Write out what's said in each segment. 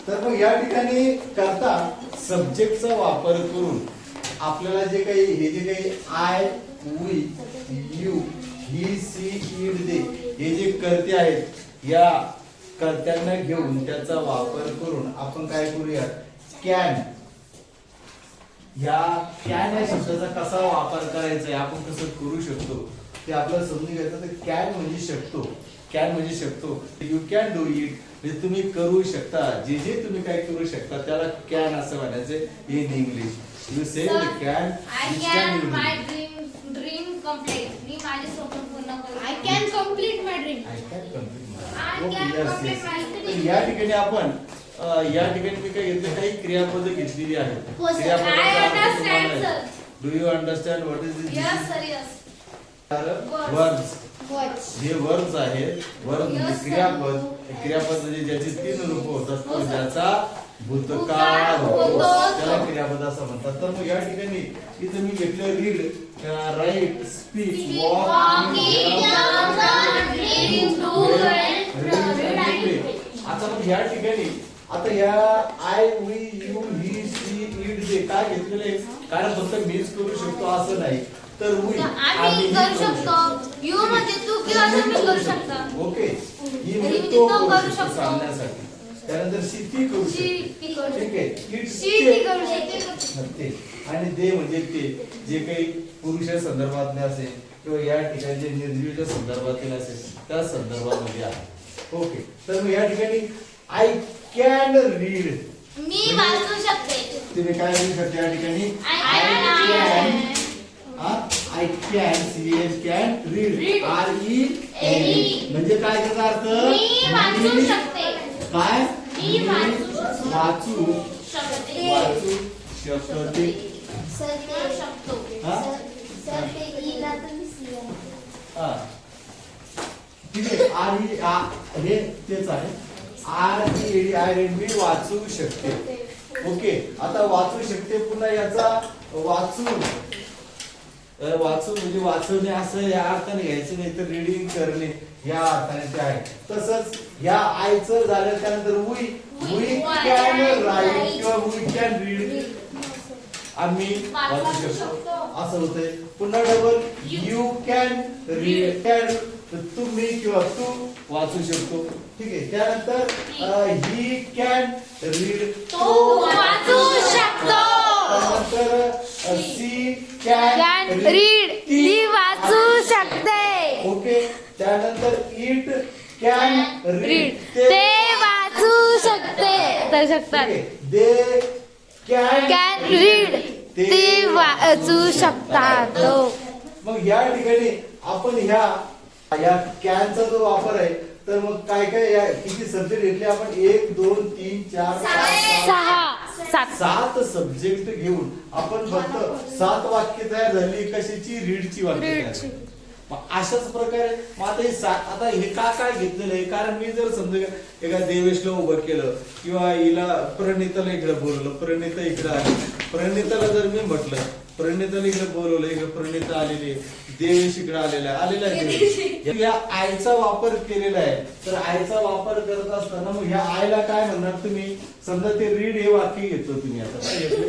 तर मग या ठिकाणी करता सब्जेक्टचा वापर करून आपल्याला जे काही हे जे काही I we you he she it they हे जे कर्ते आहेत या कर्त्यांना घेऊन त्याचा वापर करून आपण काय करूया कॅन या शब्दाचा कसा वापर करायचा आहे आपण कसं करू शकतो ते आपल्याला समजून घ्यायचं. तर कॅन म्हणजे शकतो, कॅन म्हणजे शकतो. यू कॅन डू इट म्हणजे तुम्ही करू शकता, जे जे तुम्ही काय करू शकता त्याला कॅन असं म्हणायचं in English. You say can I can my dream complete. मी माझे स्वप्न पूर्ण करू. I can complete my dream. I can complete my I dream. can Okay, yes, complete yes. my तर dream. या ठिकाणी आपण या ठिकाणी मी काय घेतलं काही क्रियापद घेतलेली आहेत. हो, sir. I understand, sir. Do you understand what is this? Yes sir, yes. Words Words. जे वर्ड्स आहेत वर्ड म्हणजे Yes, sir. क्रियापद. क्रियापद म्हणजे ज्याची 3 रूप होतात हो, तो sir. ज्याचा भूतकाळ भूतकाळ होतो होतो. त्याला क्रियापद असं म्हणतात. तर मग या ठिकाणी इथे मी घेतलं रीड, राईट, स्पीक, वॉक, आता मग या ठिकाणी आता या I we you he she it जे काय घेतलेलं आहे कारण फक्त मीच करू शकतो असं नाही तर वी आम्ही करू शकतो. यू म्हणजे तू किंवा तुम्ही करू शकता. ओके ही म्हणजे म्हणजे तो तो करू करू शकतो शकतो. सांगण्यासाठी. त्यानंतर शी ती करू शी शकते. ती करू ठीक आहे शकते. इट शी ती करू शकते. ते आणि दे म्हणजे ते जे काही पुरुषा संदर्भातले असेल किंवा या ठिकाणी जे निर्जीवीच्या संदर्भातील असेल त्या संदर्भामध्ये आहे. ओके तर मग या ठिकाणी आय कॅन रीड मी वाचू शकते. तुम्ही काय लिहू शकता या ठिकाणी आय कॅन सीएच कॅन रीड READ म्हणजे काय त्याचा अर्थ मी वाचू शकते. काय मी वाचू वाचू शकते. वाचू शकते. सर ते शकतो. हा? सर ते ईला तुम्ही सी हा. ठीक आहे हे तेच आहे READ मी वाचू शकते. ओके आता वाचू शकते पुन्हा याचा वाचू म्हणजे वाचवणे असं या अर्थाने घ्यायचं नाही तर रीडिंग करणे या अर्थाने ते आहे. तसंच या आयचं झालं त्यानंतर वी कॅन राईट किंवा वी कॅन रीड आम्ही वाचू शकतो असं होतंय. पुन्हा double U can read can तुम्ही किंवा तू वाचू शकतो. ठीक आहे त्यानंतर ही कॅन रीड तो वाचू शकतो. त्यानंतर सी कॅन रीड ती वाचू शकते. ओके त्यानंतर इट कॅन रीड ते वाचू शकतात. दे कॅन रीड ते वाचू शकतात. मग या ठिकाणी आपण या कॅनचा जो वापर आहे तर मग काय काय या किती सब्जेक्ट घेतले आपण 1 2 3 4 5 7 सब्जेक्ट घेऊन आपण फक्त 7 वाक्य तयार झाली कशाची रीडची वाक्य तयार झाली. मग अशाच प्रकारे मग आता हे काय घेतलेलं आहे कारण मी जर समजा एका देवेशला उभं केलं किंवा हिला प्रणिताला इकडे बोलवलं प्रणिता इकडे आली प्रणिताला जर मी म्हटलं प्रणिताला इकडे बोलवलं इकडे प्रणिता आलेली देवेश इकडे आलेला आहे या आयचा वापर केलेला आहे. तर आयचा वापर करत असताना मग ह्या आयला काय म्हणणार तुम्ही समजा ते रीड हे वाक्य घेतो तुम्ही आता काय घेतलं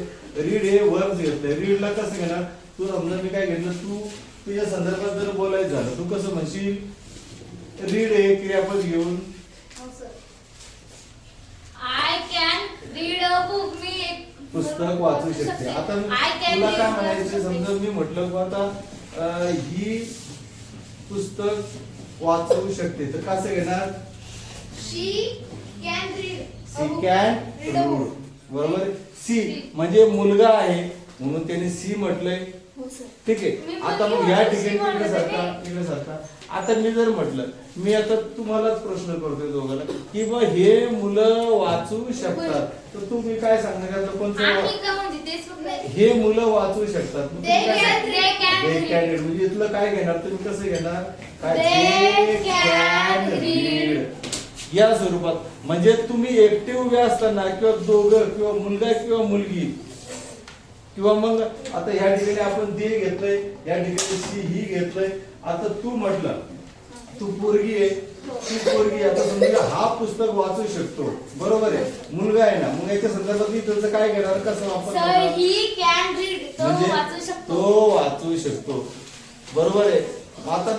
रीड हे वर्ब घेतलंय रीडला कसं घेणार तू समजा मी काय घेतलं तू तुझ्या संदर्भात जर बोलायचं झालं तू कसं म्हणशील रीड हे क्रियापद घेऊन I can read a book मी एक पुस्तक वाचू शकते. आता तुला काय म्हणायचं समजा मी म्हटलं की आता ही पुस्तक वाचू शकते तर कसं घेणार she can read he can read बरोबर. सी म्हणजे मुलगा आहे म्हणून त्याने सी म्हटलंय. ठीक आहे आता मग या ठिकाणी इकडे सारखा आता मी जर म्हटलं मी आता तुम्हालाच प्रश्न करतोय दोघांना की बा हे मुलं वाचू शकतात तर तुम्ही काय सांगणार कोणतं हे मुलं वाचू शकतात म्हणजे इथलं काय घेणार तुम्ही कसं घेणार काय कॅन रीड या स्वरूपात म्हणजे तुम्ही एकटे उभे असताना किंवा दोघं किंवा मुलगा किंवा मुलगी किंवा मग आता ह्या ठिकाणी आपण दे घेतलंय या ठिकाणी सी ही घेतलंय. आता तू म्हटलं तू पोरगी आहे ती पोरगी आता समजा हा पुस्तक वाचू शकतो, बरोबर आहे, मुलगा आहे ना, मग याच्या संदर्भात मी तुझं काय घेणार, कसं सर वापर ही कॅन रीड, तो म्हणजे वाचू शकतो. तो वाचू शकतो, बरोबर आहे. आता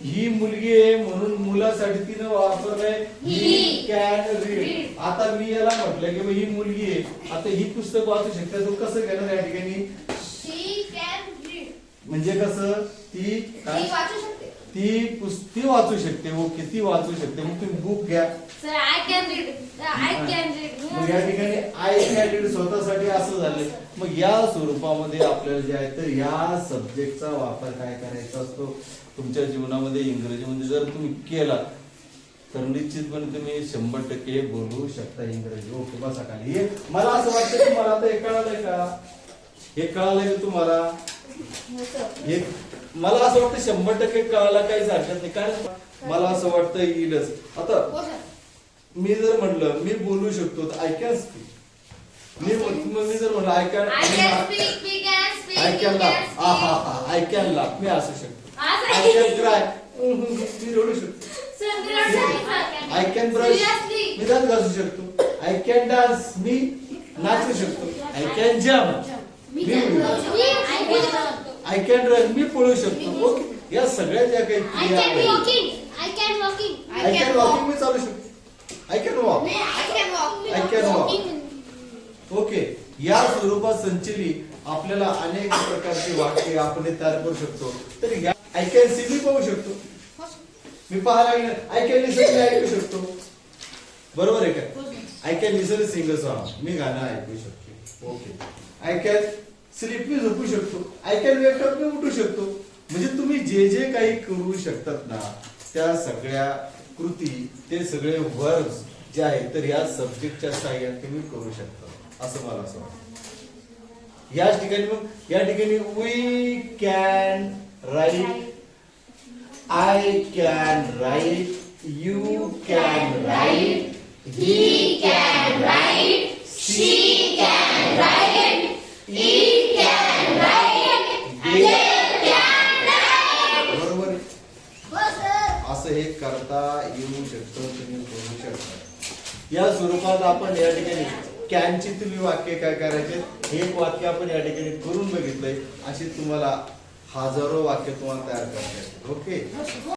ही मुलगी आहे म्हणून मुलासाठी तिनं वापरलंय ही कॅन रीड. आता मी याला म्हटलं की ही मुलगी आहे, आता ही पुस्तक वाचू शकते, तो कसं घेणार या ठिकाणी, शी कॅन रीड म्हणजे कसं ती वाचू शकते. ती वाचू शकते. ओके, ती वाचू शकते. मग तुम्ही बुक घ्या. Sir I can read, I can read. मग या ठिकाणी आय कॅन रीड स्वतःसाठी असं झालं. मग या स्वरूपामध्ये आपल्याला जे आहे तर या सब्जेक्टचा वापर काय करायचा असतो तुमच्या जीवनामध्ये, इंग्रजीमध्ये जर तुम्ही केला तर निश्चितपणे तुम्ही 100% बोलू शकता इंग्रजी. ओके, बसा खाली. हे मला असं वाटतं की मला आता हे कळालंय का, हे कळालंय का तुम्हाला, हे मला असं वाटतं 100% कळायला काहीच हरकत नाही. काय मला असं वाटतं येईलच. आता मी जर म्हटलं मी बोलू शकतो आय कॅन स्पीक, मी जर म्हटलं I can I can laugh, मी असू शकतो. आय कॅन क्राय, मी रडू शकतो. आय कॅन ब्रश, मी दात घासू शकतो. आय कॅन डान्स, मी नाचू शकतो. I can jump, I can run, मी पळू शकतो. ओके, या सगळ्या ज्या काही क्रिया आहेत, आय कॅन वॉकिंग, मी चालू शकतो. I can walk, I can walk. Okay, या स्वरूपात संचलित आपल्याला अनेक प्रकारची वाक्य आपण तयार करू शकतो. तर या आय कॅन सी, मी पाहू शकतो, मी पाहायला गेलं. आय कॅन लिसन, मी ऐकू शकतो, बरोबर आहे का. I can listen sing a song, मी गाणं ऐकू शकतो. ओके, आय कॅन स्लीप, मी झोपू शकतो. आय कॅन वेक अप, मी उठू शकतो. म्हणजे तुम्ही जे जे काही करू शकतात ना, त्या सगळ्या कृती, ते सगळे वर्ब्स जे आहेत तर या सब्जेक्टच्या साहाय्याने तुम्ही करू शकता, असं मला असं वाटतं. याच ठिकाणी मग या ठिकाणी we can write, I can write, you can write, he can write, she can write, he can write, they can write. बरोबर आहे. असं हे करता येऊ शकतं, तुम्ही करू शकता. या स्वरूपात आपण या ठिकाणी कॅनची तुम्ही वाक्य काय करायचे, हे एक वाक्य आपण या ठिकाणी करून बघितलंय. अशी तुम्हाला हजारो वाक्य तुम्हाला तयार करता येतात. ओके.